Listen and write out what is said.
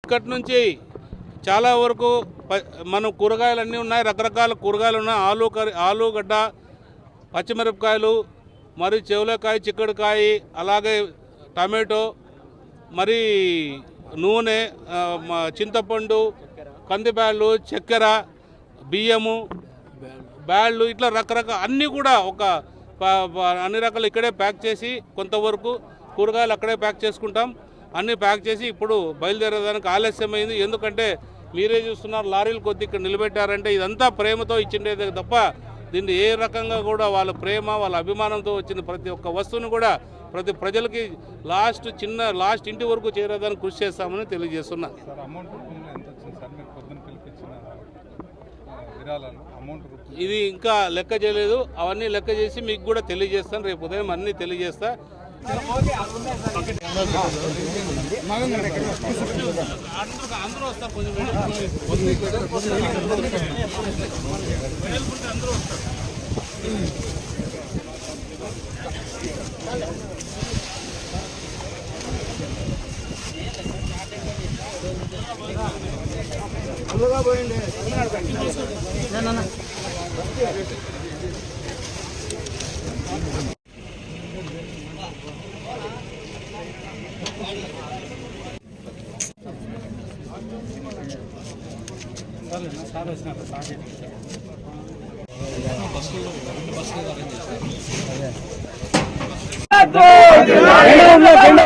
ఇక్కడి నుంచి చాలా వరకు మనం కూరగాయలు అన్నీ ఉన్నాయి, రకరకాల కూరగాయలు ఉన్నాయి. ఆలుగడ్డ, పచ్చిమిరపకాయలు, మరి చెవులకాయ, చిక్కుడుకాయ, అలాగే టమాటో, మరి నూనె, చింతపండు, కందిబ్యాళ్ళు, చక్కెర, బియ్యము, బ్యాళ్ళు, ఇట్లా రకరకాల అన్నీ కూడా అన్ని రకాలు ఇక్కడే ప్యాక్ చేసి, కొంతవరకు కూరగాయలు అక్కడే ప్యాక్ చేసుకుంటాం. అన్నీ ప్యాక్ చేసి ఇప్పుడు బయలుదేరేదానికి ఆలస్యమైంది. ఎందుకంటే మీరే చూస్తున్నారు, లారీలు కొద్ది ఇక్కడ నిలబెట్టారంటే ఇదంతా ప్రేమతో ఇచ్చిండేదే తప్ప దీన్ని ఏ రకంగా కూడా వాళ్ళ ప్రేమ, వాళ్ళ అభిమానంతో వచ్చిన ప్రతి ఒక్క వస్తువును కూడా ప్రతి ప్రజలకి లాస్ట్ ఇంటి వరకు చేరేదానికి కృషి చేస్తామని తెలియజేస్తున్నా. ఇది ఇంకా లెక్క చేయలేదు, అవన్నీ లెక్క చేసి మీకు కూడా తెలియజేస్తాను. రేపు ఉదయం అన్నీ తెలియజేస్తా. అందరూ వస్తారు, పోయింది. సార్